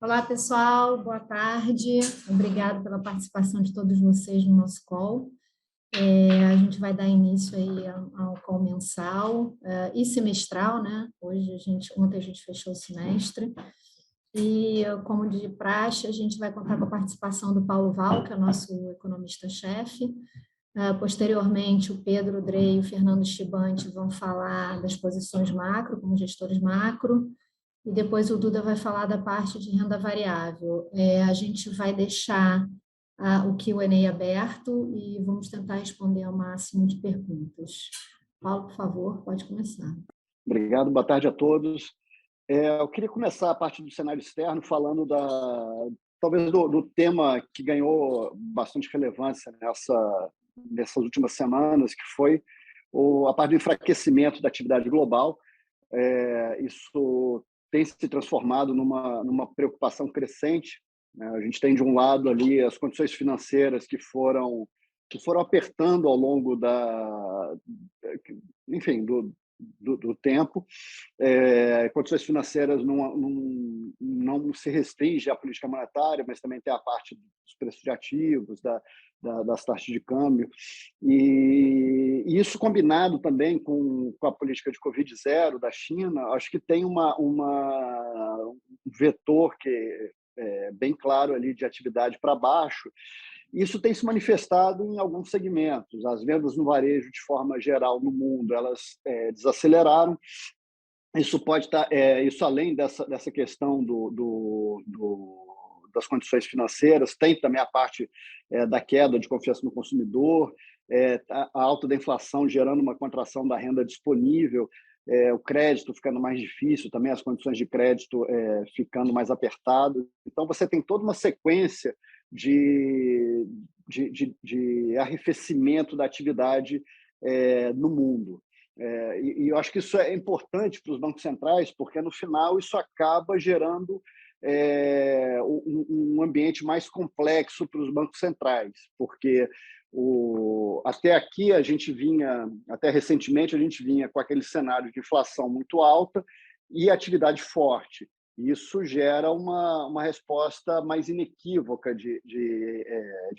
Olá, pessoal, boa tarde. Obrigada pela participação de todos vocês no nosso call. A gente vai dar início aí ao call mensal e semestral, né? Ontem a gente fechou o semestre. E, como de praxe, a gente vai contar com a participação do Paulo Val, que é o nosso economista-chefe. Posteriormente, o Pedro Drey e o Fernando Chibante vão falar das posições macro, como gestores macro. E depois o Duda vai falar da parte de renda variável. A gente vai deixar o Q&A aberto e vamos tentar responder ao máximo de perguntas. Paulo, por favor, pode começar. Obrigado, boa tarde a todos. Eu queria começar a parte do cenário externo falando talvez do tema que ganhou bastante relevância nessas últimas semanas, que foi a parte do enfraquecimento da atividade global. Isso tem se transformado numa preocupação crescente, né? A gente tem, de um lado, ali as condições financeiras que foram apertando ao longo do tempo. Condições financeiras não se restringe à política monetária, mas também tem a parte dos preços de ativos, das taxas de câmbio. E isso combinado também com a política de Covid-0 da China, acho que tem um vetor que é bem claro ali de atividade para baixo. Isso tem se manifestado em alguns segmentos. As vendas no varejo, de forma geral, no mundo, elas desaceleraram. Isso pode estar, isso além dessa questão das condições financeiras, tem também a parte da queda de confiança no consumidor, a alta da inflação gerando uma contração da renda disponível, o crédito ficando mais difícil, também as condições de crédito ficando mais apertadas. Então, você tem toda uma sequência de arrefecimento da atividade no mundo. E eu acho que isso é importante para os bancos centrais, porque, no final, isso acaba gerando um ambiente mais complexo para os bancos centrais, porque até aqui até recentemente, a gente vinha com aquele cenário de inflação muito alta e atividade forte. Isso gera uma resposta mais inequívoca de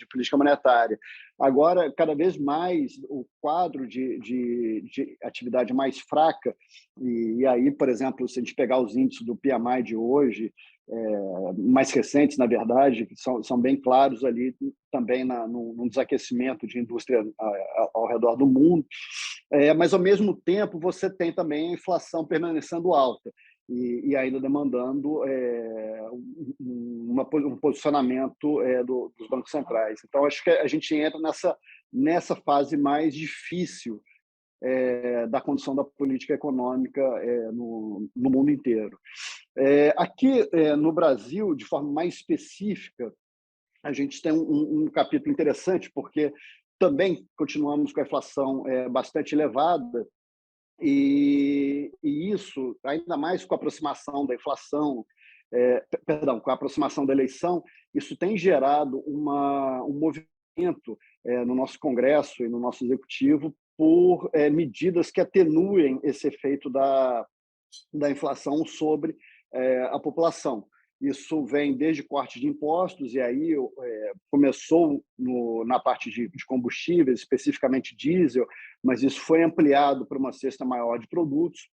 política monetária. Agora, cada vez mais, o quadro de atividade mais fraca, e aí, por exemplo, se a gente pegar os índices do PMI de hoje, mais recentes, na verdade, que são bem claros ali também no desaquecimento de indústria ao redor do mundo, mas, ao mesmo tempo, você tem também a inflação permanecendo alta e ainda demandando um posicionamento dos bancos centrais. Então, acho que a gente entra nessa fase mais difícil da condução da política econômica no mundo inteiro. Aqui no Brasil, de forma mais específica, a gente tem um capítulo interessante, porque também continuamos com a inflação bastante elevada, e isso, ainda mais com a aproximação da inflação, com a aproximação da eleição, isso tem gerado um movimento no nosso Congresso e no nosso Executivo por medidas que atenuem esse efeito da inflação sobre a população. Isso vem desde corte de impostos, e aí começou na parte de combustíveis, especificamente diesel, mas isso foi ampliado para uma cesta maior de produtos,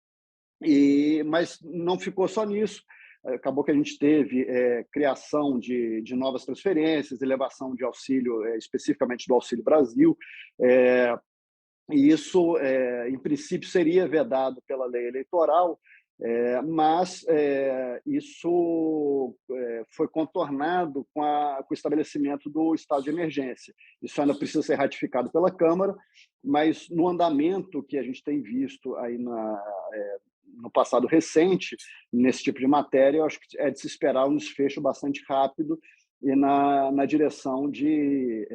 mas não ficou só nisso. Acabou que a gente teve criação de novas transferências, elevação de auxílio, especificamente do Auxílio Brasil, e isso, em princípio, seria vedado pela lei eleitoral, mas isso foi contornado com o estabelecimento do estado de emergência. Isso ainda precisa ser ratificado pela Câmara, mas no andamento que a gente tem visto aí no passado recente, nesse tipo de matéria, eu acho que é de se esperar um desfecho bastante rápido e na direção de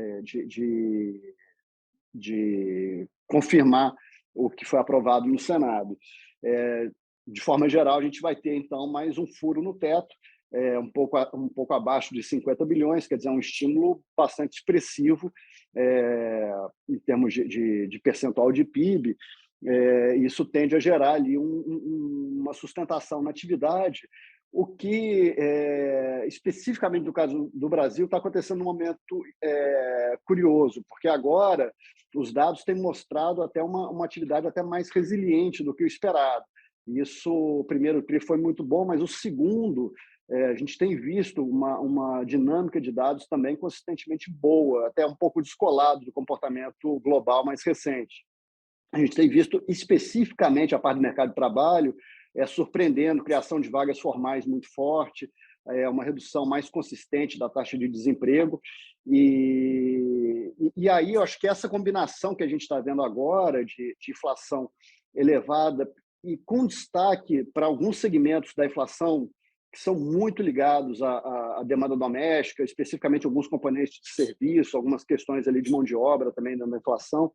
confirmar o que foi aprovado no Senado. De forma geral, a gente vai ter, então, mais um furo no teto, um pouco abaixo de 50 bilhões, quer dizer, um estímulo bastante expressivo em termos de percentual de PIB. Isso tende a gerar ali uma sustentação na atividade, O que, especificamente no caso do Brasil, está acontecendo num momento curioso, porque agora os dados têm mostrado até uma atividade até mais resiliente do que o esperado. Isso, o primeiro TRI foi muito bom, mas o segundo, a gente tem visto uma dinâmica de dados também consistentemente boa, até um pouco descolado do comportamento global mais recente. A gente tem visto especificamente a parte do mercado de trabalho surpreendendo, criação de vagas formais muito forte, uma redução mais consistente da taxa de desemprego. E aí eu acho que essa combinação que a gente está vendo agora de inflação elevada e com destaque para alguns segmentos da inflação que são muito ligados à demanda doméstica, especificamente alguns componentes de serviço, algumas questões ali de mão de obra também da inflação,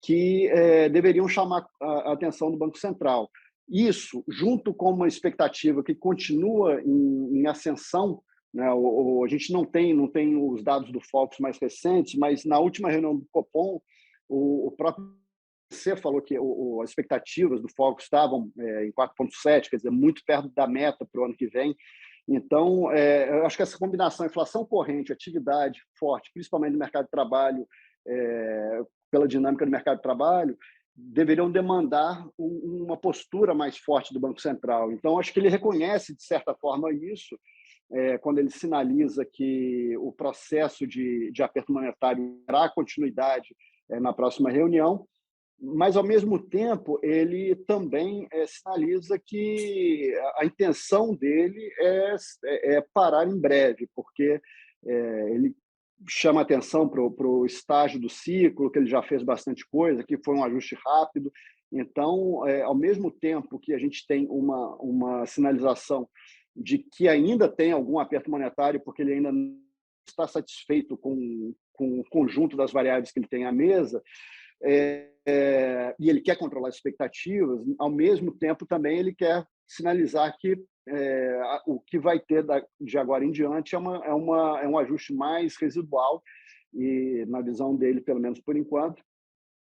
que deveriam chamar a atenção do Banco Central. Isso, junto com uma expectativa que continua em ascensão, né? A gente não tem os dados do Focus mais recentes, mas na última reunião do Copom, o próprio BC falou que as expectativas do Focus estavam em 4,7, quer dizer, muito perto da meta para o ano que vem. Então, eu acho que essa combinação, inflação corrente, atividade forte, principalmente no mercado de trabalho, pela dinâmica do mercado de trabalho, deveriam demandar uma postura mais forte do Banco Central. Então, acho que ele reconhece, de certa forma, isso, quando ele sinaliza que o processo de aperto monetário terá continuidade na próxima reunião, mas, ao mesmo tempo, ele também sinaliza que a intenção dele é parar em breve, porque ele chama atenção para o estágio do ciclo, que ele já fez bastante coisa, que foi um ajuste rápido. Então, ao mesmo tempo que a gente tem uma sinalização de que ainda tem algum aperto monetário, porque ele ainda não está satisfeito com o conjunto das variáveis que ele tem à mesa, e ele quer controlar as expectativas, ao mesmo tempo também ele quer sinalizar que o que vai ter de agora em diante é um ajuste mais residual, e na visão dele, pelo menos por enquanto,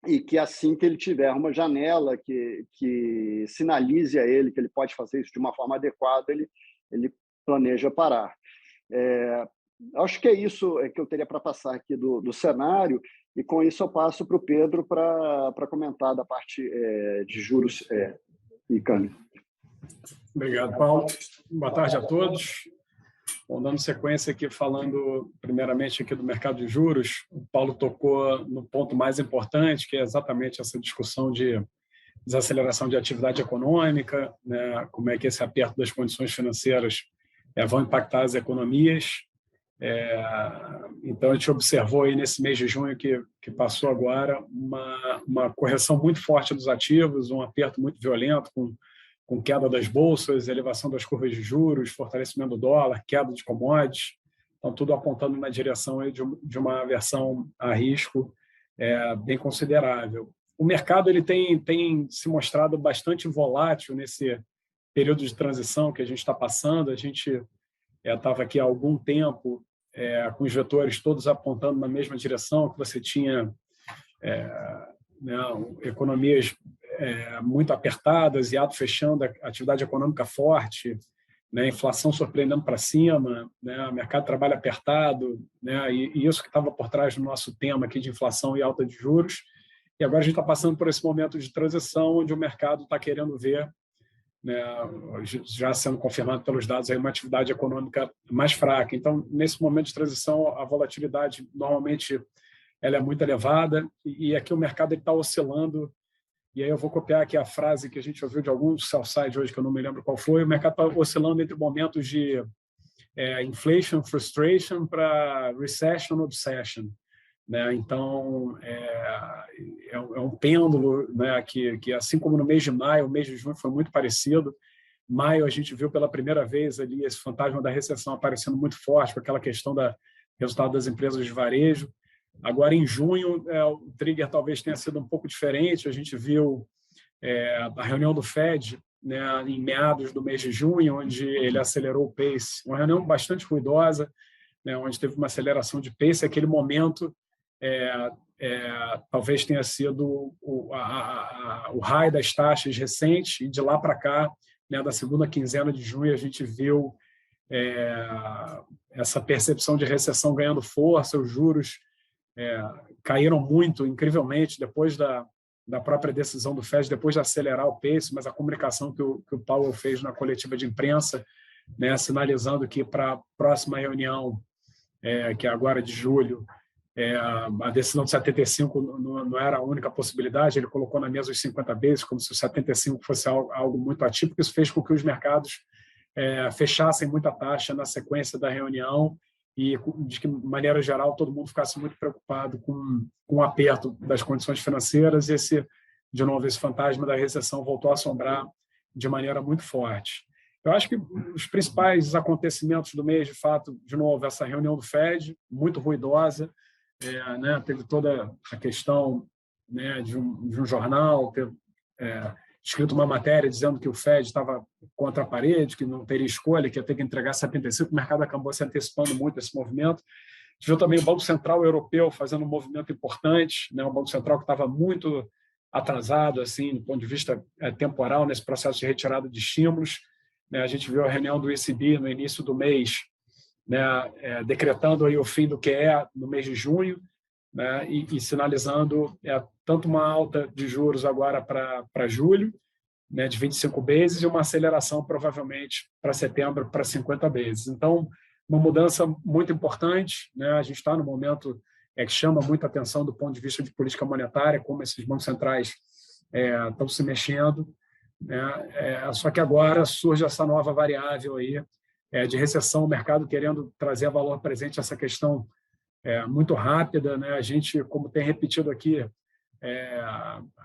e que assim que ele tiver uma janela que sinalize a ele que ele pode fazer isso de uma forma adequada, ele planeja parar. Acho que é isso que eu teria para passar aqui do cenário, e com isso eu passo para o Pedro para comentar da parte de juros e câmbio. Obrigado, Paulo. Boa tarde a todos. Bom, dando sequência aqui, falando primeiramente aqui do mercado de juros, o Paulo tocou no ponto mais importante, que é exatamente essa discussão de desaceleração de atividade econômica, né? Como é que esse aperto das condições financeiras vão impactar as economias. Então, a gente observou aí nesse mês de junho que passou agora uma correção muito forte dos ativos, um aperto muito violento, com queda das bolsas, elevação das curvas de juros, fortalecimento do dólar, queda de commodities. Então, tudo apontando na direção aí de uma aversão a risco bem considerável. O mercado ele tem se mostrado bastante volátil nesse período de transição que a gente está passando. A gente estava aqui há algum tempo com os vetores todos apontando na mesma direção, que você tinha economias muito apertadas, hiato fechando, atividade econômica forte, né, inflação surpreendendo para cima, né, mercado de trabalho apertado, né, e isso que estava por trás do nosso tema aqui de inflação e alta de juros. E agora a gente está passando por esse momento de transição onde o mercado está querendo ver, né, já sendo confirmado pelos dados, aí uma atividade econômica mais fraca. Então, nesse momento de transição, a volatilidade normalmente ela é muito elevada, e aqui o mercado está oscilando. E aí eu vou copiar aqui a frase que a gente ouviu de algum sell-side hoje, que eu não me lembro qual foi. O mercado está oscilando entre momentos de inflation frustration para recession obsession, né? Então, é um pêndulo, né, que, assim como no mês de maio, o mês de junho foi muito parecido. Maio, a gente viu pela primeira vez ali esse fantasma da recessão aparecendo muito forte, com aquela questão do resultado das empresas de varejo. Agora, em junho, o trigger talvez tenha sido um pouco diferente. A gente viu a reunião do Fed, né, em meados do mês de junho, onde ele acelerou o pace. Uma reunião bastante ruidosa, né, onde teve uma aceleração de pace. Aquele momento talvez tenha sido o high das taxas recentes, e de lá para cá né, da segunda quinzena de junho, a gente viu essa percepção de recessão ganhando força, os juros caíram muito, incrivelmente, depois da própria decisão do FED, depois de acelerar o pace, mas a comunicação que o Powell fez na coletiva de imprensa, né, sinalizando que para a próxima reunião, que é agora de julho, a decisão de 75 não era a única possibilidade, ele colocou na mesa os 50 bases, como se o 75 fosse algo muito atípico. Isso fez com que os mercados fechassem muita taxa na sequência da reunião e, de que maneira geral, todo mundo ficasse muito preocupado com o aperto das condições financeiras, e de novo, esse fantasma da recessão voltou a assombrar de maneira muito forte. Eu acho que os principais acontecimentos do mês, de fato, de novo, essa reunião do FED, muito ruidosa, né, teve toda a questão, né, de um jornal ter escrito uma matéria dizendo que o FED estava contra a parede, que não teria escolha, que ia ter que entregar 75, o mercado acabou se antecipando muito esse movimento. Viu também o Banco Central Europeu fazendo um movimento importante, né, um Banco Central que estava muito atrasado, assim, do ponto de vista temporal, nesse processo de retirada de estímulos. A gente viu a reunião do ECB no início do mês, né, decretando aí o fim do QE no mês de junho, né, e sinalizando tanto uma alta de juros agora para julho, né, de 25 bases, e uma aceleração provavelmente para setembro para 50 bases. Então, uma mudança muito importante, né? A gente está no momento que chama muita atenção do ponto de vista de política monetária, como esses bancos centrais estão se mexendo, né? Só que agora surge essa nova variável aí, de recessão, o mercado querendo trazer a valor presente essa questão muito rápida, né? A gente, como tem repetido aqui,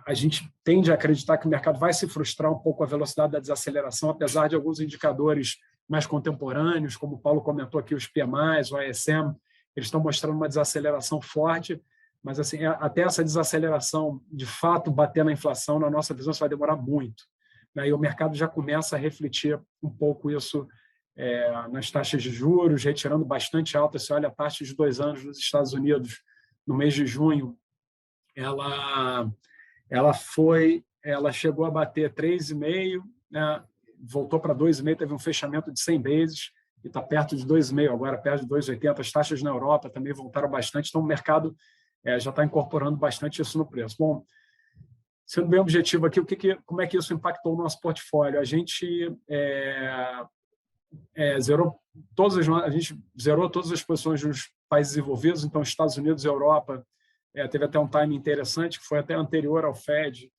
a gente tende a acreditar que o mercado vai se frustrar um pouco com a velocidade da desaceleração, apesar de alguns indicadores mais contemporâneos, como o Paulo comentou aqui, os PMIs, o ISM, eles estão mostrando uma desaceleração forte, mas assim, até essa desaceleração de fato bater na inflação, na nossa visão, isso vai demorar muito, né? E o mercado já começa a refletir um pouco isso nas taxas de juros, retirando bastante alta. Se olha a taxa de 2 anos nos Estados Unidos, no mês de junho, ela chegou a bater 3,5, né? Voltou para 2,5, teve um fechamento de 100 bases e está perto de 2,5, agora perto de 2,80. As taxas na Europa também voltaram bastante, então o mercado já está incorporando bastante isso no preço. Bom, sendo bem objetivo aqui, como é que isso impactou o nosso portfólio? A gente zerou todas as posições dos países envolvidos, então Estados Unidos e Europa. Teve até um timing interessante, que foi até anterior ao FED,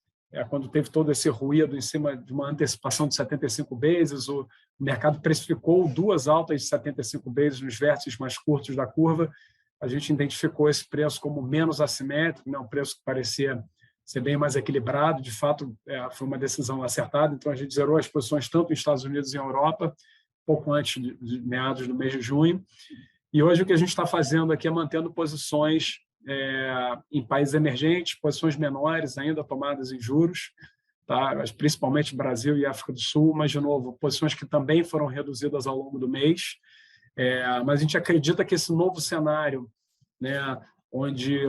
quando teve todo esse ruído em cima de uma antecipação de 75 bases, o mercado precificou 2 altas de 75 bases nos vértices mais curtos da curva. A gente identificou esse preço como menos assimétrico, né, um preço que parecia ser bem mais equilibrado. De fato, foi uma decisão acertada, então a gente zerou as posições tanto nos Estados Unidos e em Europa, pouco antes de meados do mês de junho. E hoje o que a gente está fazendo aqui é mantendo posições em países emergentes, posições menores ainda tomadas em juros, tá? Principalmente Brasil e África do Sul, mas, de novo, posições que também foram reduzidas ao longo do mês. Mas a gente acredita que esse novo cenário, né, onde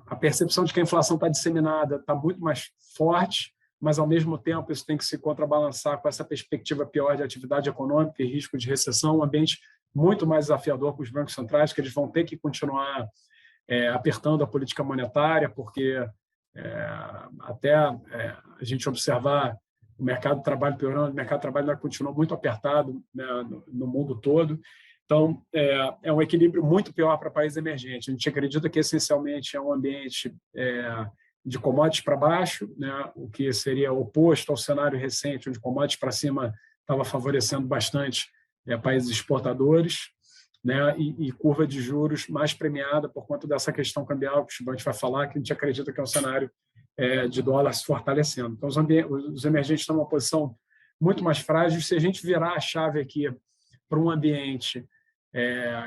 a percepção de que a inflação está disseminada está muito mais forte, mas, ao mesmo tempo, isso tem que se contrabalançar com essa perspectiva pior de atividade econômica e risco de recessão, um ambiente muito mais desafiador para os bancos centrais, que eles vão ter que continuar apertando a política monetária, porque até a gente observar o mercado de trabalho piorando, o mercado de trabalho ainda continua muito apertado, né, no mundo todo. Então, é um equilíbrio muito pior para países emergentes. A gente acredita que, essencialmente, é um ambiente de commodities para baixo, né, o que seria oposto ao cenário recente, onde commodities para cima estava favorecendo bastante países exportadores, né, e curva de juros mais premiada por conta dessa questão cambial que o Shibante vai falar, que a gente acredita que é um cenário de dólar se fortalecendo. Então, os emergentes estão numa posição muito mais frágil. Se a gente virar a chave aqui para um ambiente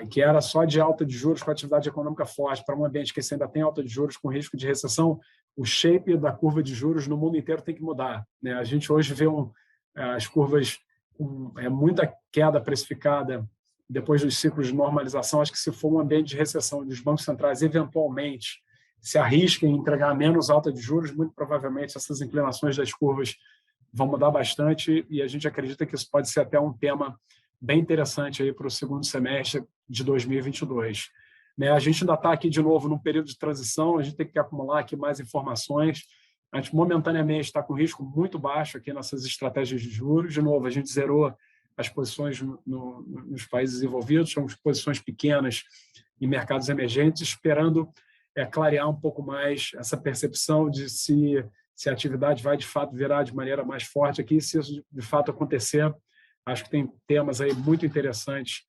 que era só de alta de juros com atividade econômica forte, para um ambiente que ainda tem alta de juros com risco de recessão, o shape da curva de juros no mundo inteiro tem que mudar, né? A gente hoje vê as curvas com muita queda precificada depois dos ciclos de normalização. Acho que, se for um ambiente de recessão e os bancos centrais eventualmente se arrisquem em entregar menos alta de juros, muito provavelmente essas inclinações das curvas vão mudar bastante e a gente acredita que isso pode ser até um tema bem interessante aí para o segundo semestre de 2022. Né? A gente ainda está aqui de novo num período de transição, a gente tem que acumular aqui mais informações. A gente momentaneamente está com risco muito baixo aqui nessas estratégias de juros. De novo, a gente zerou as posições nos países desenvolvidos, são posições pequenas em mercados emergentes, esperando clarear um pouco mais essa percepção de se a atividade vai, de fato, virar de maneira mais forte aqui. Se isso, de fato, acontecer, acho que tem temas aí muito interessantes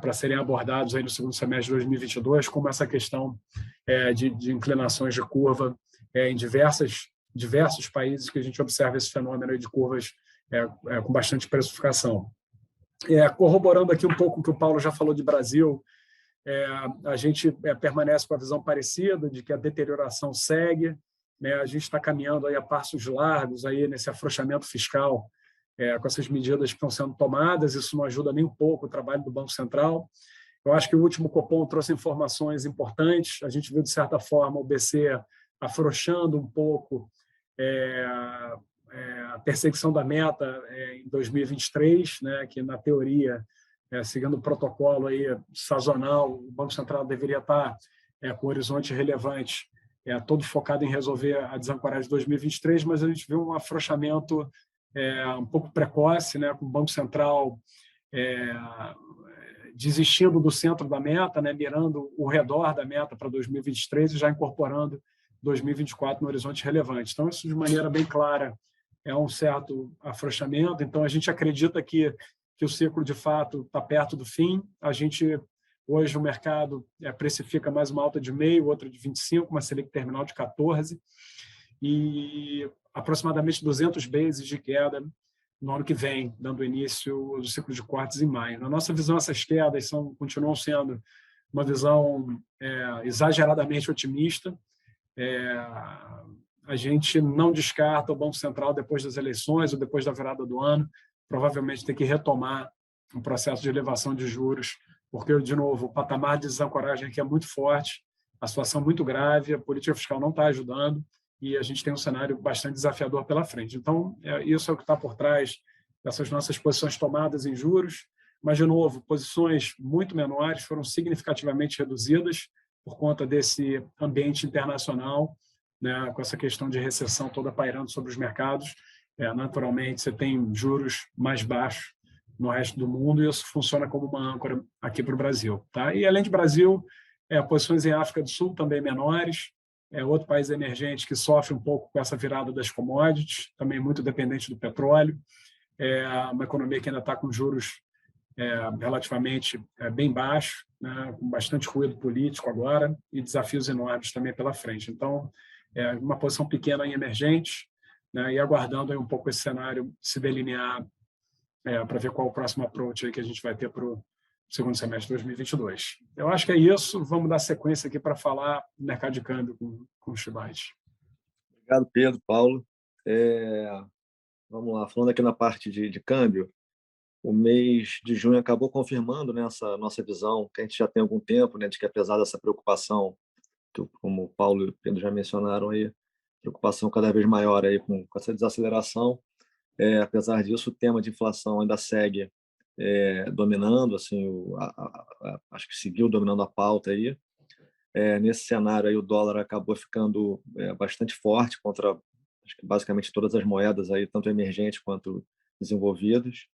para serem abordados aí no segundo semestre de 2022, como essa questão de inclinações de curva em diversos países que a gente observa esse fenômeno aí de curvas com bastante precificação. Corroborando aqui um pouco o que o Paulo já falou de Brasil, a gente permanece com a visão parecida de que a deterioração segue, né? A gente está caminhando aí a passos largos aí nesse afrouxamento fiscal com essas medidas que estão sendo tomadas. Isso não ajuda nem um pouco o trabalho do Banco Central. Eu acho que o último Copom trouxe informações importantes. A gente viu, de certa forma, o BC afrouxando um pouco a perseguição da meta em 2023, né, que, na teoria, seguindo o protocolo aí sazonal, o Banco Central deveria estar com horizonte relevante, todo focado em resolver a desancoragem de 2023, mas a gente viu um afrouxamento um pouco precoce, né, com o Banco Central desistindo do centro da meta, né, mirando o redor da meta para 2023 e já incorporando 2024 no horizonte relevante. Então, isso, de maneira bem clara, é um certo afrouxamento. Então, a gente acredita que o ciclo, de fato, está perto do fim. Hoje, o mercado precifica mais uma alta de 0,5, outra de 25, uma Selic terminal de 14, e aproximadamente 200 bases de queda no ano que vem, dando início do ciclo de cortes em maio. Na nossa visão, essas quedas continuam sendo uma visão exageradamente otimista. A gente não descarta o Banco Central, depois das eleições ou depois da virada do ano, provavelmente ter que retomar um processo de elevação de juros, porque, de novo, o patamar de desancoragem aqui é muito forte, a situação muito grave, a política fiscal não está ajudando e a gente tem um cenário bastante desafiador pela frente. Então, isso é o que está por trás dessas nossas posições tomadas em juros, mas, de novo, posições muito menores foram significativamente reduzidas por conta desse ambiente internacional, né, com essa questão de recessão toda pairando sobre os mercados. Naturalmente, você tem juros mais baixos no resto do mundo e isso funciona como uma âncora aqui para o Brasil. Tá? E, além de Brasil, posições em África do Sul também menores, outro país emergente que sofre um pouco com essa virada das commodities, também muito dependente do petróleo, uma economia que ainda está com juros relativamente bem baixos, né, com bastante ruído político agora e desafios enormes também pela frente. Então, uma posição pequena em emergentes, né, e aguardando aí um pouco esse cenário se delinear para ver qual o próximo approach aí que a gente vai ter para o segundo semestre de 2022. Eu acho que é isso. Vamos dar sequência aqui para falar do mercado de câmbio com o Shibait. Obrigado, Pedro, Paulo. Vamos lá, falando aqui na parte de câmbio, o mês de junho acabou confirmando, né, essa nossa visão, que a gente já tem há algum tempo, né, de que, apesar dessa preocupação, que, como o Paulo e o Pedro já mencionaram, aí, preocupação cada vez maior aí com essa desaceleração, apesar disso, o tema de inflação ainda segue dominando, assim, acho que seguiu dominando a pauta aí. Nesse cenário aí, o dólar acabou ficando bastante forte contra, acho que basicamente todas as moedas aí, tanto emergentes quanto desenvolvidas,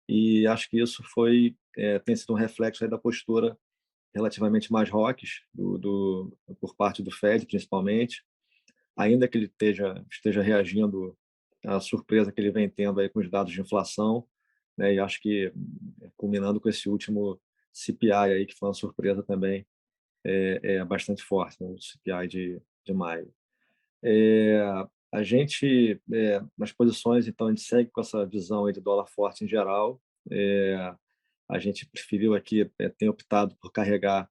e acho que isso tem sido um reflexo aí da postura relativamente mais hawkish por parte do Fed, principalmente, ainda que ele esteja reagindo à surpresa que ele vem tendo aí com os dados de inflação, né, e acho que culminando com esse último CPI aí, que foi uma surpresa também bastante forte, né, o CPI de maio. A gente, nas posições, então, a gente segue com essa visão aí de dólar forte em geral. A gente preferiu aqui, tem optado por carregar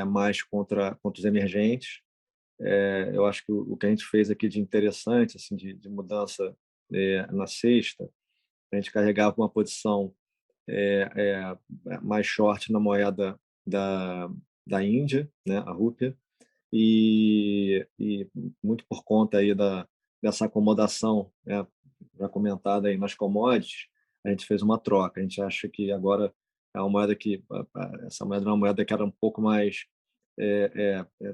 mais contra os emergentes. Eu acho que o que a gente fez aqui de interessante, assim, de mudança na sexta, a gente carregava uma posição mais short na moeda da Índia, né, a rúpia, e muito por conta aí dessa acomodação, né, já comentada aí nas commodities, a gente fez uma troca. A gente acha que agora é uma moeda essa moeda é uma moeda que era um pouco mais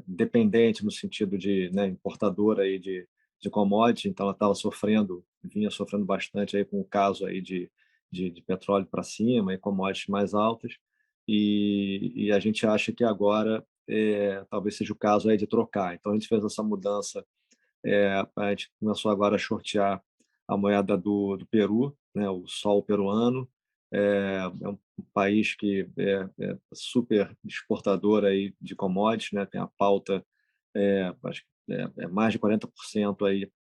dependente no sentido de, né, importadora aí de commodities, então ela estava vinha sofrendo bastante aí com o caso aí de petróleo para cima e commodities mais altas, e a gente acha que agora talvez seja o caso aí de trocar. Então a gente fez essa mudança, a gente começou agora a shortear a moeda do Peru, né, o sol peruano. É um país que é super exportador aí de commodities, né, tem a pauta, acho que mais de 40% aí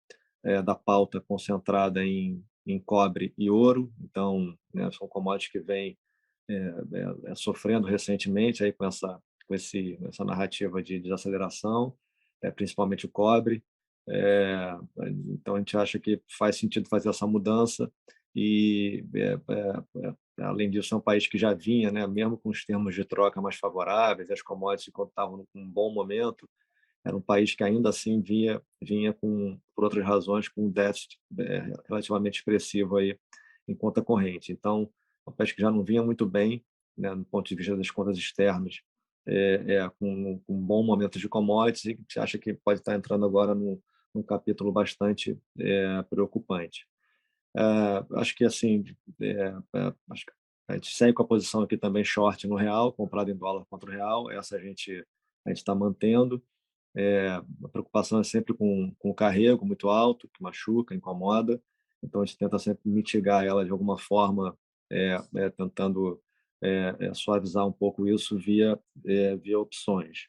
da pauta concentrada em cobre e ouro. Então, né, são commodities que vêm sofrendo recentemente aí com essa narrativa de desaceleração, principalmente o cobre. Então, a gente acha que faz sentido fazer essa mudança e, além disso, é um país que já vinha, né, mesmo com os termos de troca mais favoráveis, as commodities, quando estavam num bom momento, era um país que ainda assim vinha por outras razões, com um déficit relativamente expressivo aí em conta corrente. Então, é um país que já não vinha muito bem, né, do ponto de vista das contas externas, com um bom momento de commodities, e que acha que pode estar entrando agora num capítulo bastante preocupante. Acho que assim, acho que a gente segue com a posição aqui também short no real, comprado em dólar contra o real. Essa a gente está mantendo. A preocupação é sempre com o carrego muito alto, que machuca, incomoda. Então a gente tenta sempre mitigar ela de alguma forma, tentando suavizar um pouco isso via opções.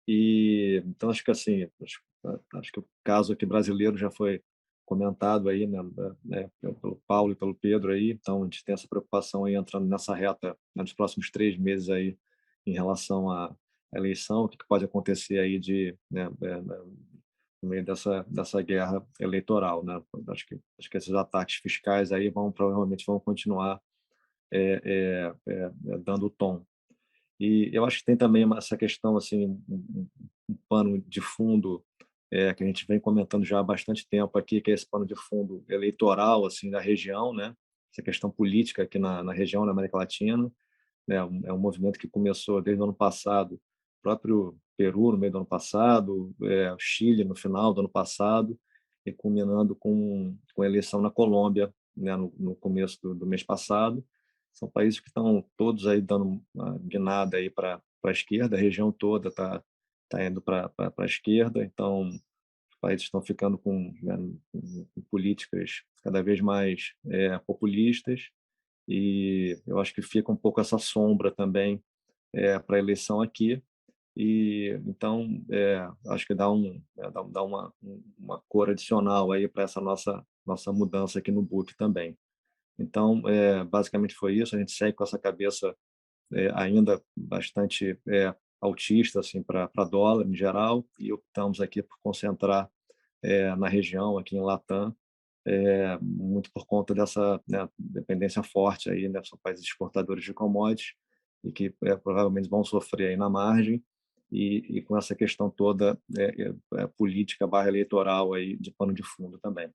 E então acho que assim, acho que o caso aqui brasileiro já foi comentado aí, né, pelo Paulo e pelo Pedro aí. Então a gente tem essa preocupação aí entrando nessa reta, né, nos próximos 3 meses aí em relação à eleição, o que pode acontecer aí no meio dessa guerra eleitoral, né? Acho que esses ataques fiscais aí provavelmente vão continuar dando o tom. E eu acho que tem também essa questão, assim, um pano de fundo que a gente vem comentando já há bastante tempo aqui, que é esse pano de fundo eleitoral, assim, da região, né? Essa questão política aqui na região, na América Latina, né? É um movimento que começou desde o ano passado, o próprio Peru no meio do ano passado, o Chile no final do ano passado, e culminando com a eleição na Colômbia, né? No começo do mês passado. São países que estão todos aí dando uma guinada aí para a esquerda, a região toda está indo para a esquerda. Então os países estão ficando com políticas cada vez mais populistas, e eu acho que fica um pouco essa sombra também para a eleição aqui. E então acho que dá uma cor adicional aí para essa nossa mudança aqui no book também. Então, basicamente foi isso. A gente segue com essa cabeça ainda bastante altista assim, para dólar em geral, e optamos aqui por concentrar na região, aqui em Latam, muito por conta dessa, né, dependência forte aí, né? São países exportadores de commodities e que provavelmente vão sofrer aí na margem, e com essa questão toda política / eleitoral aí de pano de fundo também.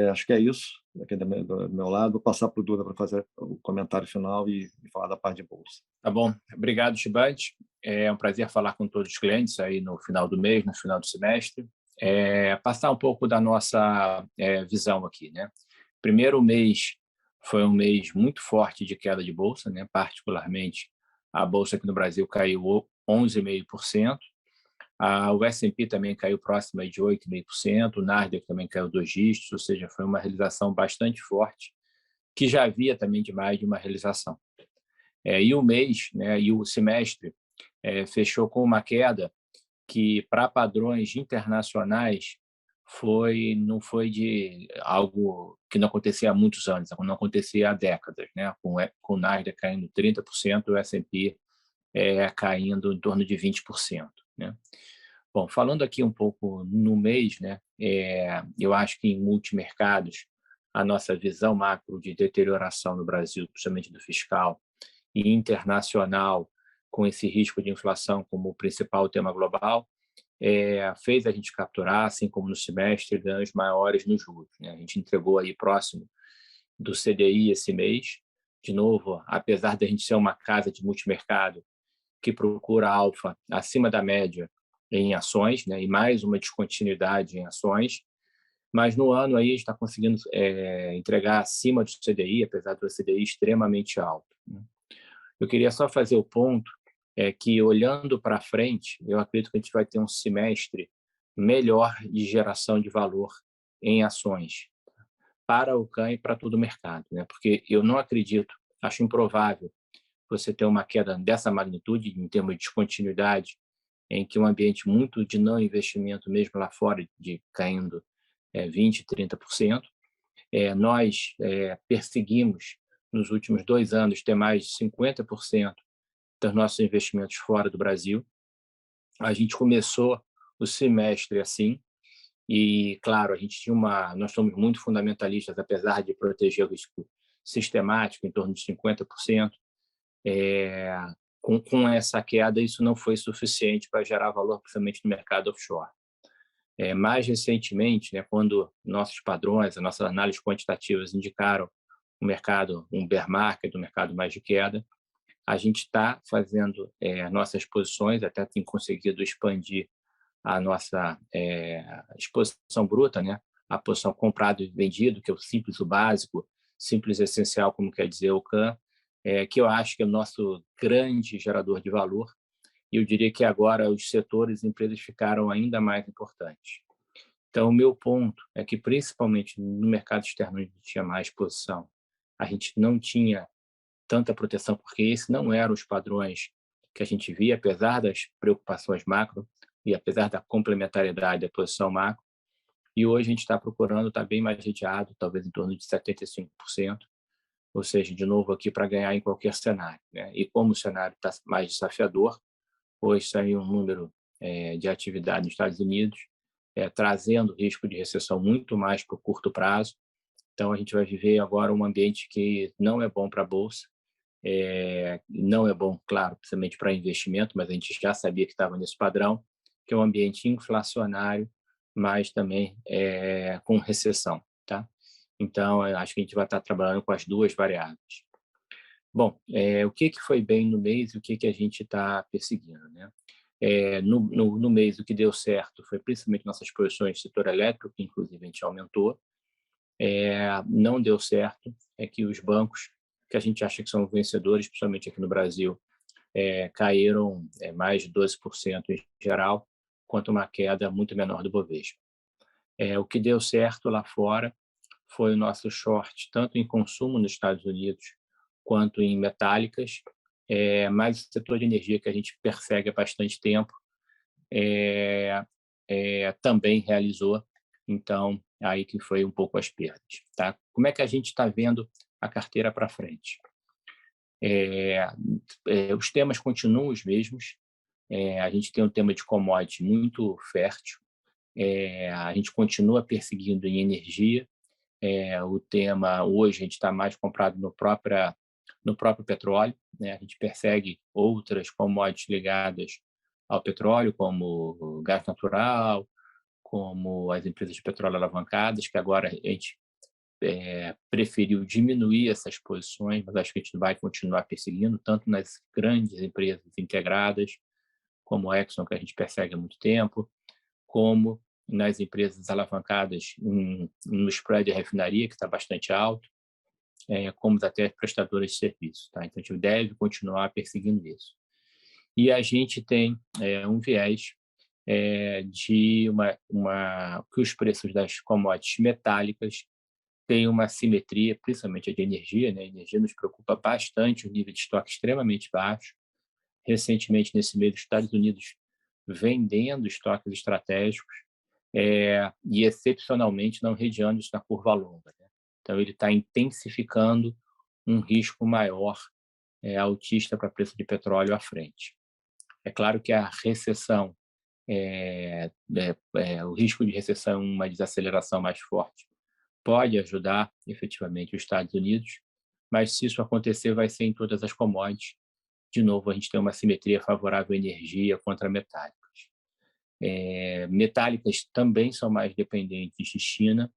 Acho que é isso aqui do meu lado. Vou passar para o Duda para fazer o comentário final e falar da parte de bolsa. Tá bom. Obrigado, Chibate. É um prazer falar com todos os clientes aí no final do mês, no final do semestre. Passar um pouco da nossa visão aqui, né? Primeiro mês foi um mês muito forte de queda de bolsa, né? Particularmente a bolsa aqui no Brasil caiu 11,5%. O S&P também caiu próximo de 8,5%, o Nasdaq também caiu 2 dígitos, ou seja, foi uma realização bastante forte, que já havia também de mais de uma realização. E o mês, né, e o semestre fechou com uma queda que, para padrões internacionais, não foi de algo que não acontecia há muitos anos, não acontecia há décadas, né? Com o Nasdaq caindo 30%, o S&P caindo em torno de 20%. Né? Bom, falando aqui um pouco no mês, né, eu acho que em multimercados, a nossa visão macro de deterioração no Brasil, principalmente do fiscal, e internacional, com esse risco de inflação como o principal tema global, fez a gente capturar, assim como no semestre, ganhos maiores nos juros, né? A gente entregou aí próximo do CDI esse mês. De novo, apesar de a gente ser uma casa de multimercado que procura alfa acima da média em ações, né? E mais uma descontinuidade em ações, mas no ano aí a gente está conseguindo entregar acima do CDI, apesar do CDI extremamente alto, né? Eu queria só fazer o ponto que, olhando para frente, eu acredito que a gente vai ter um semestre melhor de geração de valor em ações para o CAN e para todo o mercado, né? Porque eu não acredito, acho improvável você ter uma queda dessa magnitude em termos de descontinuidade, em que um ambiente muito de não investimento, mesmo lá fora, de caindo 20%, 30%. Nós perseguimos, nos últimos 2 anos, ter mais de 50% dos nossos investimentos fora do Brasil. A gente começou o semestre assim, e, claro, nós somos muito fundamentalistas, apesar de proteger o risco sistemático em torno de 50%. Com essa queda, isso não foi suficiente para gerar valor, principalmente no mercado offshore. Mais recentemente, né, quando nossos padrões, as nossas análises quantitativas indicaram um bear market, um mercado mais de queda, a gente está fazendo nossas posições, até tem conseguido expandir a nossa exposição bruta, né? A posição comprado e vendido, que é o simples, o básico, simples e essencial, como quer dizer o CAN, que eu acho que é o nosso grande gerador de valor. E eu diria que agora os setores e empresas ficaram ainda mais importantes. Então, o meu ponto é que, principalmente no mercado externo, a gente tinha mais posição, a gente não tinha tanta proteção, porque esses não eram os padrões que a gente via, apesar das preocupações macro e apesar da complementariedade da posição macro. E hoje a gente está procurando estar bem mais redeado, talvez em torno de 75%, ou seja, de novo aqui para ganhar em qualquer cenário, né? E como o cenário está mais desafiador, hoje saiu um número de atividade nos Estados Unidos, trazendo risco de recessão muito mais para o curto prazo. Então, a gente vai viver agora um ambiente que não é bom para a Bolsa, não é bom, claro, principalmente para investimento, mas a gente já sabia que estava nesse padrão, que é um ambiente inflacionário, mas também com recessão, tá? Então, eu acho que a gente vai estar trabalhando com as duas variáveis. Bom, o que foi bem no mês e o que a gente está perseguindo, né? No mês, o que deu certo foi principalmente nossas posições no setor elétrico, que inclusive a gente aumentou. Não deu certo que os bancos, que a gente acha que são vencedores, principalmente aqui no Brasil, caíram mais de 12% em geral, quanto uma queda muito menor do Bovespa. O que deu certo lá fora foi o nosso short, tanto em consumo nos Estados Unidos, quanto em metálicas, mas o setor de energia, que a gente persegue há bastante tempo, também realizou. Então, aí que foi um pouco as perdas, tá? Como é que a gente está vendo a carteira para frente? Os temas continuam os mesmos. A gente tem um tema de commodity muito fértil. A gente continua perseguindo em energia. O tema hoje a gente está mais comprado no próprio petróleo, né? A gente persegue outras commodities ligadas ao petróleo, como gás natural, como as empresas de petróleo alavancadas, que agora a gente preferiu diminuir essas posições, mas acho que a gente vai continuar perseguindo, tanto nas grandes empresas integradas, como a Exxon, que a gente persegue há muito tempo, como nas empresas alavancadas no spread de refinaria, que está bastante alto, como até prestadoras de serviço, tá? Então, a gente deve continuar perseguindo isso. E a gente tem um viés de que os preços das commodities metálicas têm uma simetria, principalmente a de energia, né? A energia nos preocupa bastante, o nível de estoque extremamente baixo. Recentemente, nesse mês, os Estados Unidos vendendo estoques estratégicos e, excepcionalmente, não redeando isso na curva longa, né? Então, ele está intensificando um risco maior altista para preço de petróleo à frente. É claro que a recessão, o risco de recessão, uma desaceleração mais forte, pode ajudar efetivamente os Estados Unidos, mas se isso acontecer, vai ser em todas as commodities. De novo, a gente tem uma simetria favorável à energia contra metálicas. Metálicas também são mais dependentes de China,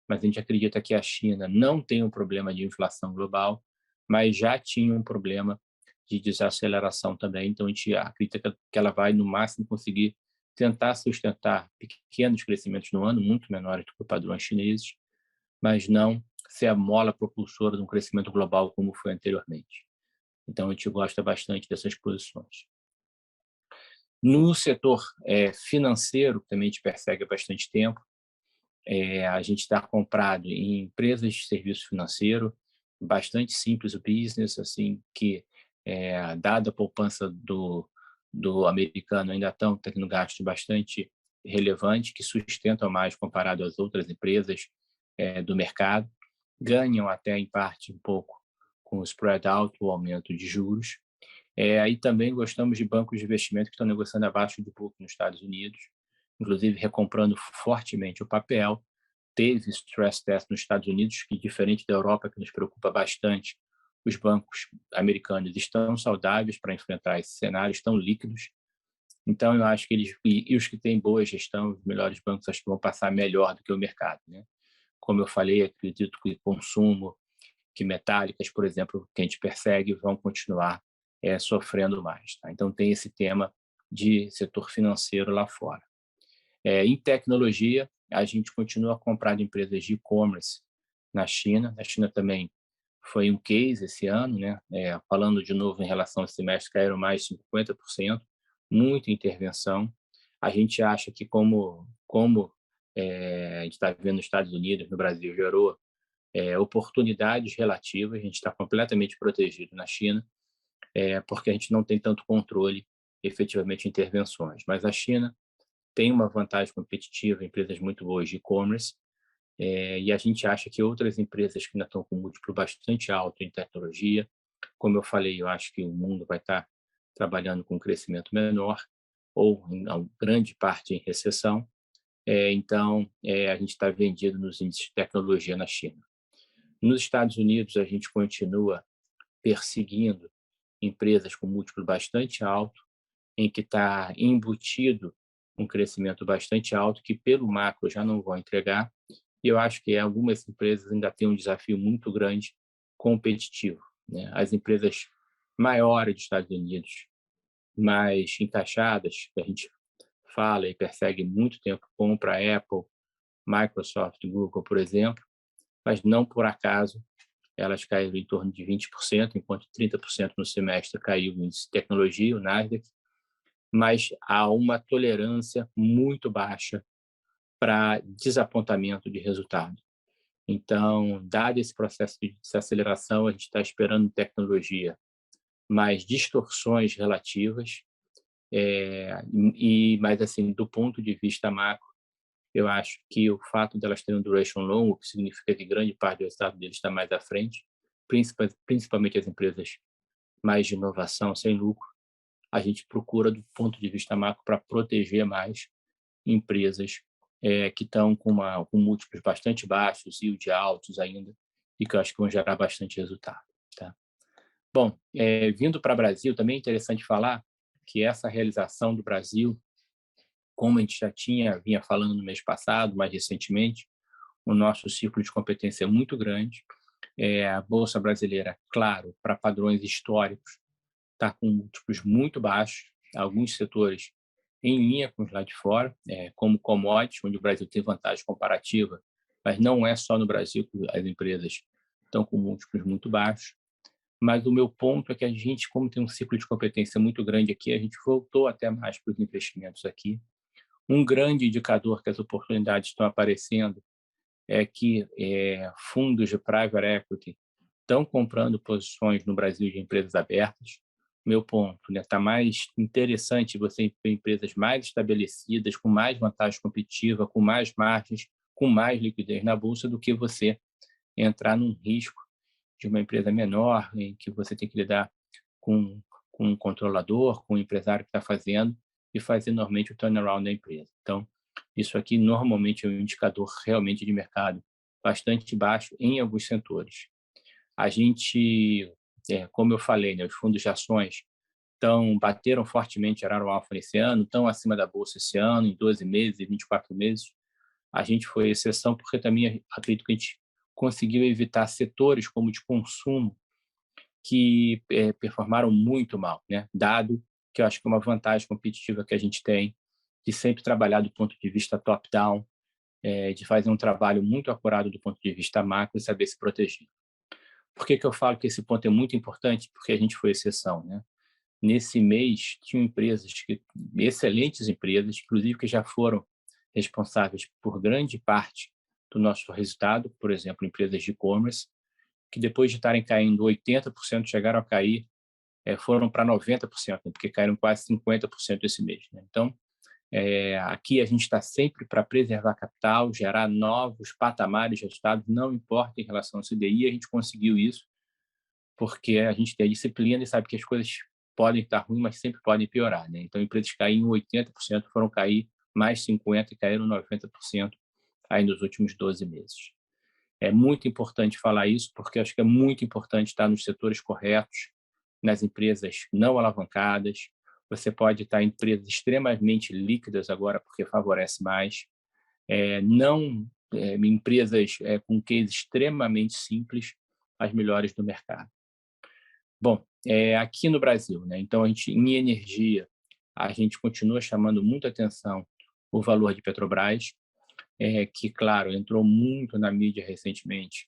mas a gente acredita que a China não tem um problema de inflação global, mas já tinha um problema de desaceleração também. Então, a gente acredita que ela vai, no máximo, conseguir tentar sustentar pequenos crescimentos no ano, muito menores do que os padrões chineses, mas não ser a mola propulsora de um crescimento global como foi anteriormente. Então, a gente gosta bastante dessas posições. No setor financeiro, que também a gente persegue há bastante tempo, a gente está comprado em empresas de serviço financeiro, bastante simples o business, assim, que, dada a poupança do americano, ainda estão tendo gastos bastante relevantes, que sustentam mais comparado às outras empresas do mercado, ganham até, em parte, um pouco com o spread alto, o aumento de juros. Aí também gostamos de bancos de investimento que estão negociando abaixo do book nos Estados Unidos, inclusive recomprando fortemente o papel. Teve stress test nos Estados Unidos, que, diferente da Europa, que nos preocupa bastante, os bancos americanos estão saudáveis para enfrentar esse cenário, estão líquidos. Então, eu acho que eles, e os que têm boa gestão, os melhores bancos, acho que vão passar melhor do que o mercado, né? Como eu falei, acredito que consumo, que metálicas, por exemplo, que a gente persegue, vão continuar sofrendo mais. Tá? Então, tem esse tema de setor financeiro lá fora. Em tecnologia, a gente continua a comprar de empresas de e-commerce na China. A China também foi um case esse ano, né? Falando de novo em relação ao semestre, caíram mais de 50%, muita intervenção. A gente acha que como a gente está vendo nos Estados Unidos, no Brasil, gerou oportunidades relativas, a gente está completamente protegido na China, porque a gente não tem tanto controle, efetivamente, intervenções. Mas a China tem uma vantagem competitiva, empresas muito boas de e-commerce, e a gente acha que outras empresas que ainda estão com múltiplo bastante alto em tecnologia, como eu falei, eu acho que o mundo vai estar trabalhando com um crescimento menor, ou em grande parte em recessão, então a gente está vendido nos índices de tecnologia na China. Nos Estados Unidos, a gente continua perseguindo empresas com múltiplo bastante alto, em que está embutido um crescimento bastante alto, que pelo macro já não vão entregar, e eu acho que algumas empresas ainda têm um desafio muito grande competitivo, né? As empresas maiores dos Estados Unidos, mais encaixadas, que a gente fala e persegue muito tempo, compra a Apple, Microsoft, Google, por exemplo, mas não por acaso elas caíram em torno de 20%, enquanto 30% no semestre caiu o índice de tecnologia, o Nasdaq, mas há uma tolerância muito baixa para desapontamento de resultado. Então, dado esse processo de desaceleração, a gente está esperando tecnologia mais distorções relativas, mas assim, do ponto de vista macro, eu acho que o fato delas terem um duration longo, que significa que grande parte do resultado deles está mais à frente, principalmente as empresas mais de inovação, sem lucro, a gente procura, do ponto de vista macro, para proteger mais empresas que estão com múltiplos bastante baixos, yield altos ainda, e que eu acho que vão gerar bastante resultado. Tá? Bom, vindo para o Brasil, também é interessante falar que essa realização do Brasil, como a gente já vinha falando no mês passado, mais recentemente, o nosso ciclo de competência é muito grande. A Bolsa Brasileira, claro, para padrões históricos, está com múltiplos muito baixos, alguns setores em linha com os lá de fora, como commodities, onde o Brasil tem vantagem comparativa, mas não é só no Brasil que as empresas estão com múltiplos muito baixos. Mas o meu ponto é que a gente, como tem um ciclo de competência muito grande aqui, a gente voltou até mais para os investimentos aqui. Um grande indicador que as oportunidades estão aparecendo é que fundos de private equity estão comprando posições no Brasil de empresas abertas. Meu ponto, né? Está mais interessante você ter empresas mais estabelecidas, com mais vantagem competitiva, com mais margens, com mais liquidez na bolsa, do que você entrar num risco de uma empresa menor, em que você tem que lidar com um controlador, com um empresário que está fazendo, e fazer normalmente o turnaround da empresa. Então, isso aqui normalmente é um indicador realmente de mercado bastante baixo em alguns setores. A gente, como eu falei, né, os fundos de ações então bateram fortemente, geraram alfa nesse ano, estão acima da bolsa esse ano, em 12 meses e 24 meses. A gente foi exceção porque também acredito que a gente conseguiu evitar setores como de consumo que performaram muito mal, né? Dado que eu acho que é uma vantagem competitiva que a gente tem de sempre trabalhar do ponto de vista top-down, de fazer um trabalho muito acurado do ponto de vista macro e saber se proteger. Por que eu falo que esse ponto é muito importante? Porque a gente foi exceção, né? Nesse mês, tinham empresas, excelentes empresas, inclusive que já foram responsáveis por grande parte do nosso resultado, por exemplo, empresas de e-commerce, que depois de estarem caindo 80%, chegaram a cair, foram para 90%, né? Porque caíram quase 50% esse mês, né? Então, aqui a gente está sempre para preservar capital, gerar novos patamares de resultados, não importa em relação ao CDI, a gente conseguiu isso, porque a gente tem a disciplina e sabe que as coisas podem estar ruins, mas sempre podem piorar, né? Então, empresas caíram 80%, foram cair mais 50% e caíram 90% aí nos últimos 12 meses. É muito importante falar isso, porque acho que é muito importante estar nos setores corretos, nas empresas não alavancadas. Você pode estar em empresas extremamente líquidas agora, porque favorece mais. Empresas com case extremamente simples, as melhores do mercado. Bom, aqui no Brasil, né? Então, em energia, a gente continua chamando muita atenção o valor de Petrobras, que, claro, entrou muito na mídia recentemente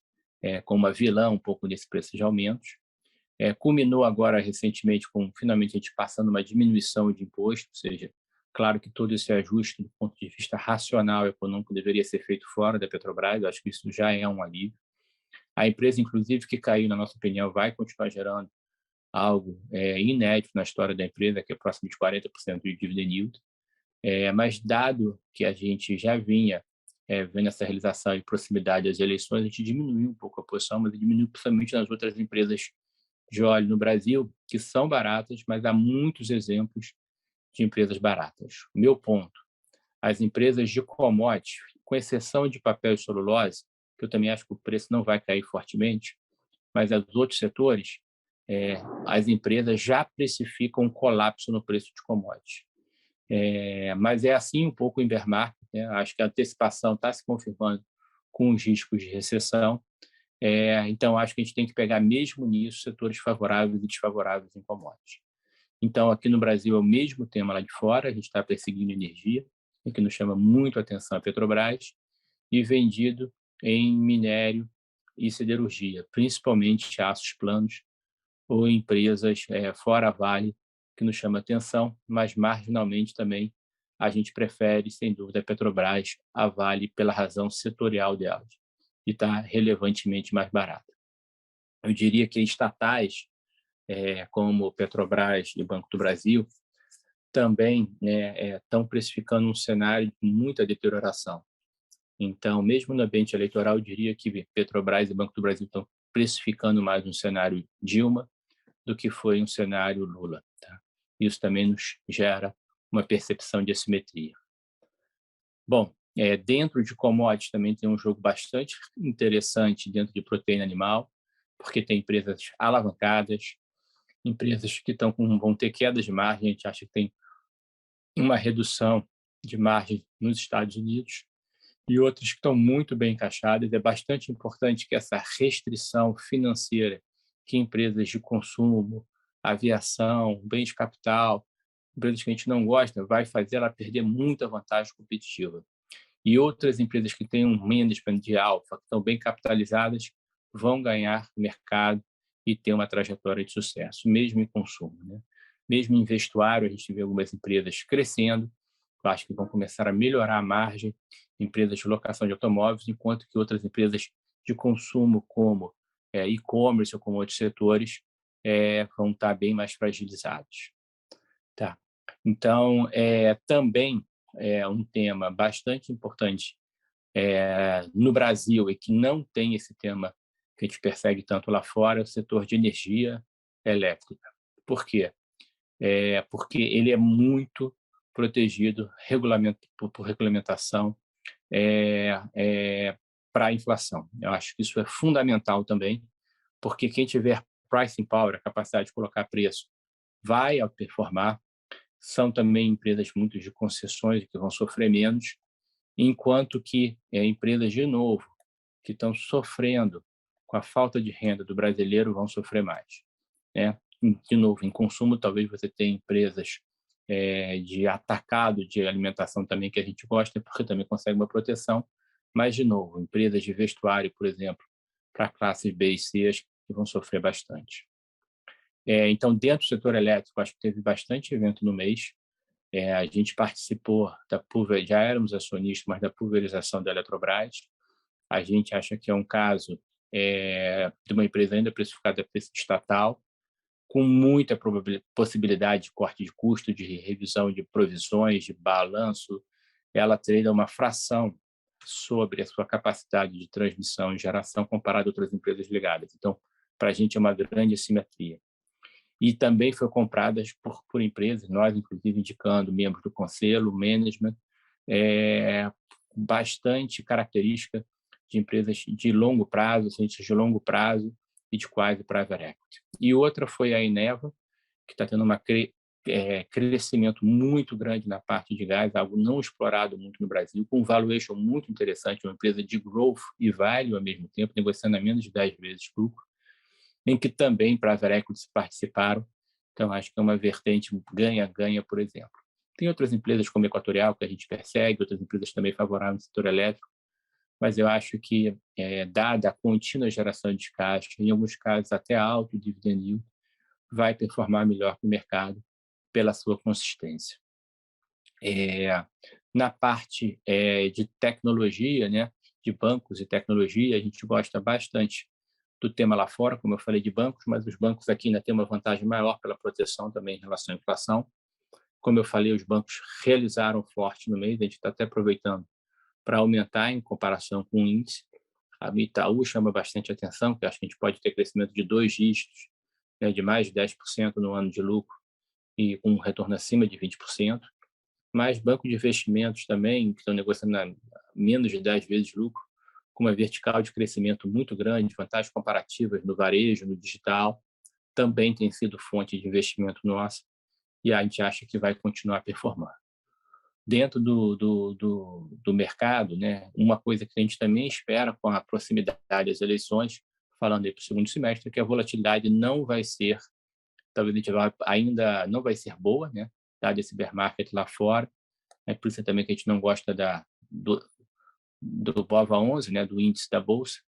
como uma vilã um pouco desse preço de aumentos. Culminou agora recentemente com, finalmente, a gente passando uma diminuição de imposto, ou seja, claro que todo esse ajuste do ponto de vista racional e econômico deveria ser feito fora da Petrobras, eu acho que isso já é um alívio. A empresa, inclusive, que caiu, na nossa opinião, vai continuar gerando algo inédito na história da empresa, que é próximo de 40% de dividend yield. Mas, dado que a gente já vinha vendo essa realização em proximidade às eleições, a gente diminuiu um pouco a posição, mas diminuiu principalmente nas outras empresas de óleo no Brasil, que são baratas, mas há muitos exemplos de empresas baratas. Meu ponto, as empresas de commodities, com exceção de papel e celulose, que eu também acho que o preço não vai cair fortemente, mas os outros setores, as empresas já precificam um colapso no preço de commodities. Mas é assim um pouco o bear market, né? Acho que a antecipação está se confirmando com os riscos de recessão. Então, acho que a gente tem que pegar mesmo nisso setores favoráveis e desfavoráveis em commodities. Então, aqui no Brasil é o mesmo tema lá de fora, a gente está perseguindo energia, que nos chama muito a atenção a Petrobras, e vendido em minério e siderurgia, principalmente aços planos ou empresas fora a Vale, que nos chama atenção, mas marginalmente também a gente prefere, sem dúvida, a Petrobras, a Vale, pela razão setorial delas, e está relevantemente mais barata. Eu diria que estatais, como Petrobras e Banco do Brasil, também estão precificando um cenário de muita deterioração. Então, mesmo no ambiente eleitoral, eu diria que Petrobras e Banco do Brasil estão precificando mais um cenário Dilma do que foi um cenário Lula. Tá? Isso também nos gera uma percepção de assimetria. Bom, dentro de commodities também tem um jogo bastante interessante dentro de proteína animal, porque tem empresas alavancadas, empresas que vão ter quedas de margem, a gente acha que tem uma redução de margem nos Estados Unidos, e outras que estão muito bem encaixadas. É bastante importante que essa restrição financeira que empresas de consumo, aviação, bens de capital, empresas que a gente não gosta, vai fazer ela perder muita vantagem competitiva. E outras empresas que têm um management de alfa, que estão bem capitalizadas, vão ganhar mercado e ter uma trajetória de sucesso, mesmo em consumo, né? Mesmo em vestuário, a gente vê algumas empresas crescendo, eu acho que vão começar a melhorar a margem, empresas de locação de automóveis, enquanto que outras empresas de consumo, como e-commerce ou como outros setores, vão estar bem mais fragilizados. Tá. Então, também é um tema bastante importante no Brasil e que não tem esse tema que a gente persegue tanto lá fora, é o setor de energia elétrica. Por quê? Porque ele é muito protegido por regulamentação para a inflação. Eu acho que isso é fundamental também, porque quem tiver pricing power, a capacidade de colocar preço, vai performar. São também empresas muito de concessões que vão sofrer menos, enquanto que empresas, de novo, que estão sofrendo com a falta de renda do brasileiro vão sofrer mais, né? De novo, em consumo, talvez você tenha empresas de atacado de alimentação também que a gente gosta, porque também consegue uma proteção, mas, de novo, empresas de vestuário, por exemplo, para classes B e C, que vão sofrer bastante. Então, dentro do setor elétrico, acho que teve bastante evento no mês. A gente participou já éramos acionistas, mas da pulverização da Eletrobras. A gente acha que é um caso de uma empresa ainda precificada a preço estatal, com muita possibilidade de corte de custo, de revisão de provisões, de balanço. Ela trade uma fração sobre a sua capacidade de transmissão e geração comparada a outras empresas ligadas. Então, para a gente é uma grande assimetria. E também foi comprada por empresas, nós, inclusive, indicando membros do conselho, management, bastante característica de empresas de longo prazo, cientistas de longo prazo e de quase private equity. E outra foi a Eneva, que está tendo um crescimento muito grande na parte de gás, algo não explorado muito no Brasil, com um valuation muito interessante, uma empresa de growth e value ao mesmo tempo, negociando a menos de 10 vezes lucro, em que também private equities participaram. Então, acho que é uma vertente ganha-ganha, por exemplo. Tem outras empresas como a Equatorial, que a gente persegue, outras empresas também favoráveis no setor elétrico, mas eu acho que, dada a contínua geração de caixa, em alguns casos até alto dividend yield, vai performar melhor que o mercado pela sua consistência. Na parte de tecnologia, né, de bancos e tecnologia, a gente gosta bastante do tema lá fora, como eu falei de bancos, mas os bancos aqui ainda têm uma vantagem maior pela proteção também em relação à inflação. Como eu falei, os bancos realizaram forte no mês, a gente está até aproveitando para aumentar em comparação com o índice. A Itaú chama bastante atenção, porque acho que a gente pode ter crescimento de 2 dígitos, né, de mais de 10% no ano de lucro e com um retorno acima de 20%. Mas bancos de investimentos também, que estão negociando a menos de 10 vezes lucro, com uma vertical de crescimento muito grande, vantagens comparativas no varejo, no digital, também tem sido fonte de investimento nossa e a gente acha que vai continuar performando. Dentro do mercado, né, uma coisa que a gente também espera com a proximidade das eleições, falando aí para o segundo semestre, é que a volatilidade não vai ser, talvez a gente ainda não vai ser boa, né, dado esse bear market lá fora. É por isso também que a gente não gosta do BOVA11, né, do índice da Bolsa,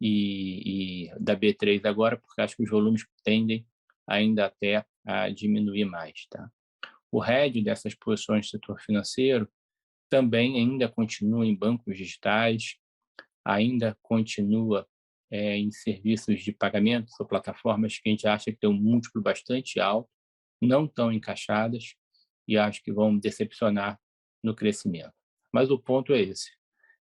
e da B3 agora, porque acho que os volumes tendem ainda até a diminuir mais. Tá? O hedge dessas posições do setor financeiro também ainda continua em bancos digitais, ainda continua em serviços de pagamento ou plataformas que a gente acha que tem um múltiplo bastante alto, não tão encaixadas, e acho que vão decepcionar no crescimento. Mas o ponto é esse.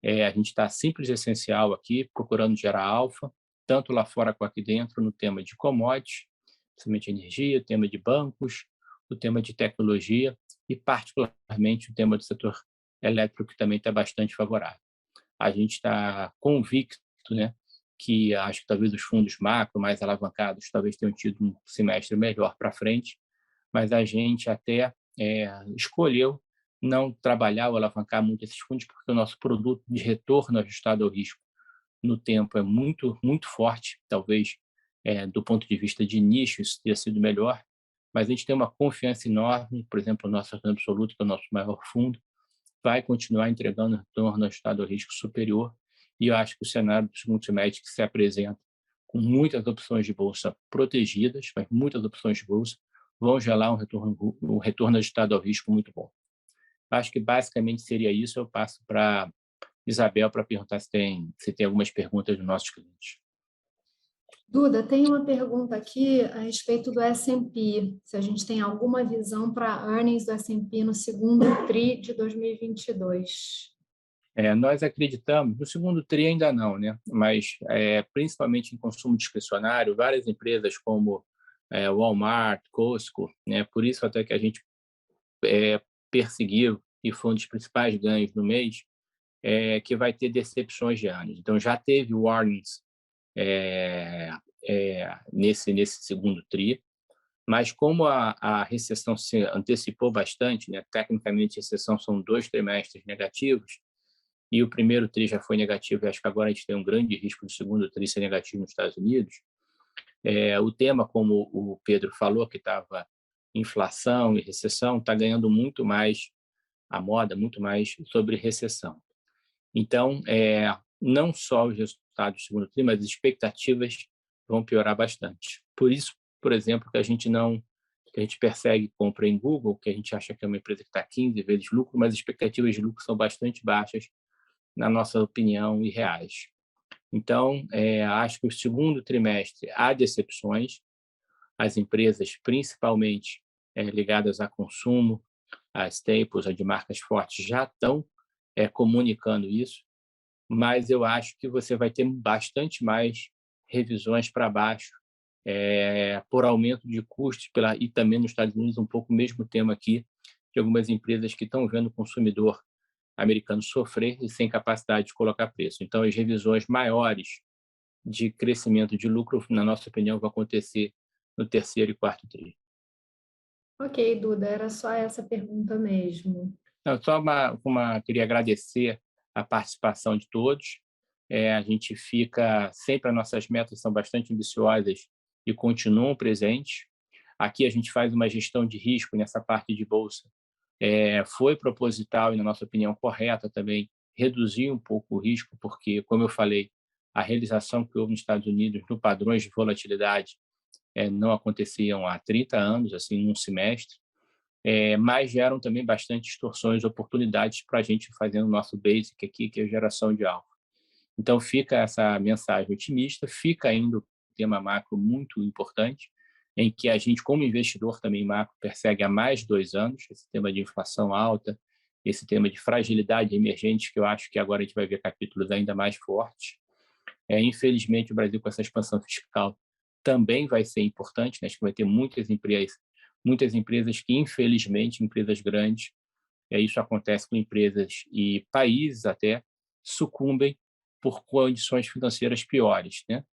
A gente está simples e essencial aqui, procurando gerar alfa, tanto lá fora quanto aqui dentro, no tema de commodities, principalmente energia, o tema de bancos, o tema de tecnologia e, particularmente, o tema do setor elétrico, que também está bastante favorável. A gente está convicto, né, que acho que talvez os fundos macro mais alavancados talvez tenham tido um semestre melhor para frente, mas a gente até escolheu não trabalhar ou alavancar muito esses fundos, porque o nosso produto de retorno ajustado ao risco no tempo é muito, muito forte, talvez do ponto de vista de nicho isso tenha sido melhor, mas a gente tem uma confiança enorme, por exemplo, o nosso retorno absoluto, que é o nosso maior fundo, vai continuar entregando retorno ajustado ao risco superior, e eu acho que o cenário do segundo semestre que se apresenta com muitas opções de bolsa protegidas, mas muitas opções de bolsa, vão gerar um retorno ajustado ao risco muito bom. Acho que basicamente seria isso. Eu passo para Isabel para perguntar se tem algumas perguntas dos nossos clientes. Duda, tem uma pergunta aqui a respeito do S&P, se a gente tem alguma visão para earnings do S&P no segundo TRI de 2022. Nós acreditamos, no segundo TRI ainda não, né? Mas principalmente em consumo discricionário, várias empresas como Walmart, Costco, né? Por isso até que a gente perseguiu e foi um dos principais ganhos no mês, que vai ter decepções de earnings. Então, já teve warnings nesse segundo TRI. Mas como a recessão se antecipou bastante, né? Tecnicamente, a recessão são 2 trimestres negativos, e o primeiro tri já foi negativo, e acho que agora a gente tem um grande risco do segundo tri ser negativo nos Estados Unidos. O tema, como o Pedro falou, que estava inflação e recessão, está ganhando muito mais a moda, muito mais sobre recessão. Então, não só os resultados do segundo tri, mas as expectativas vão piorar bastante. Por isso, por exemplo, que a gente persegue compra em Google, que a gente acha que é uma empresa que está 15 vezes lucro, mas as expectativas de lucro são bastante baixas, na nossa opinião, e reais. Então, acho que o segundo trimestre há decepções. As empresas, principalmente ligadas a consumo, as staples, as de marcas fortes, já estão comunicando isso, mas eu acho que você vai ter bastante mais revisões para baixo, por aumento de custos, e também nos Estados Unidos, um pouco o mesmo tema aqui, de algumas empresas que estão vendo o consumidor americano sofrer e sem capacidade de colocar preço. Então, as revisões maiores de crescimento de lucro, na nossa opinião, vão acontecer no terceiro e quarto tri. Ok, Duda, era só essa pergunta mesmo. Não, só queria agradecer a participação de todos. A gente fica sempre, as nossas metas são bastante ambiciosas e continuam presentes. Aqui a gente faz uma gestão de risco nessa parte de bolsa. Foi proposital e, na nossa opinião, correta também reduzir um pouco o risco, porque, como eu falei, a realização que houve nos Estados Unidos no padrões de volatilidade não aconteciam há 30 anos, assim, num semestre, mas geram também bastante distorções, oportunidades para a gente fazendo o nosso basic aqui, que é a geração de alfa. Então, fica essa mensagem otimista, fica ainda o tema macro muito importante, em que a gente, como investidor também macro, persegue há mais de 2 anos, esse tema de inflação alta, esse tema de fragilidade emergente, que eu acho que agora a gente vai ver capítulos ainda mais fortes. Infelizmente, o Brasil, com essa expansão fiscal, também vai ser importante, né? Acho que vai ter muitas empresas que, infelizmente, empresas grandes, isso acontece com empresas e países até, sucumbem por condições financeiras piores, né?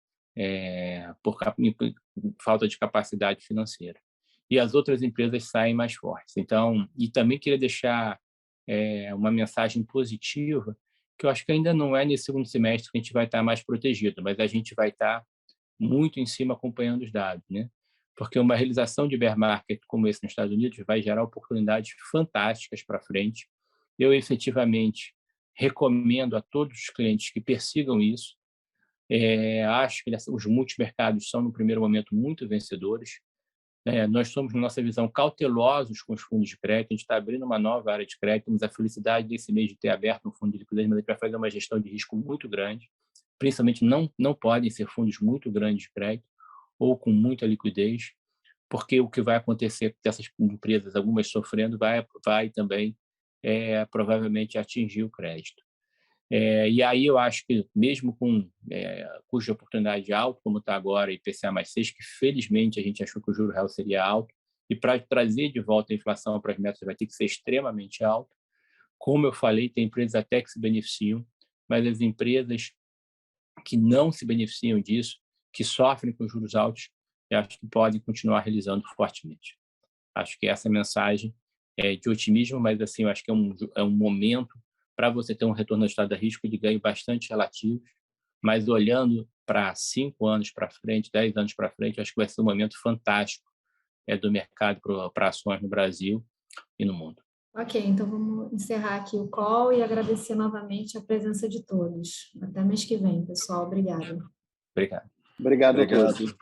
Por falta de capacidade financeira. E as outras empresas saem mais fortes. Então, e também queria deixar uma mensagem positiva, que eu acho que ainda não é nesse segundo semestre que a gente vai estar mais protegido, mas a gente vai estar muito em cima acompanhando os dados, né? Porque uma realização de bear market como esse nos Estados Unidos vai gerar oportunidades fantásticas para frente. Eu, efetivamente, recomendo a todos os clientes que persigam isso. Acho que os multimercados são, no primeiro momento, muito vencedores. Nós somos, na nossa visão, cautelosos com os fundos de crédito. A gente está abrindo uma nova área de crédito. Temos a felicidade desse mês de ter aberto um fundo de liquidez, mas a gente vai fazer uma gestão de risco muito grande. Principalmente, não podem ser fundos muito grandes de crédito ou com muita liquidez, porque o que vai acontecer dessas empresas, algumas sofrendo, vai também provavelmente atingir o crédito. E aí eu acho que, mesmo com custo de oportunidade alto, como está agora, IPCA mais 6, que felizmente a gente achou que o juro real seria alto, e para trazer de volta a inflação para as metas vai ter que ser extremamente alto. Como eu falei, tem empresas até que se beneficiam, mas as empresas que não se beneficiam disso, que sofrem com juros altos, eu acho que podem continuar realizando fortemente. Acho que essa mensagem é de otimismo, mas assim, eu acho que é um momento para você ter um retorno ajustado a risco de ganho bastante relativo, mas olhando para 5 anos para frente, 10 anos para frente, acho que vai ser um momento fantástico do mercado para ações no Brasil e no mundo. Ok, então vamos encerrar aqui o call e agradecer novamente a presença de todos. Até mês que vem, pessoal. Obrigada. Obrigado. Obrigado a todos.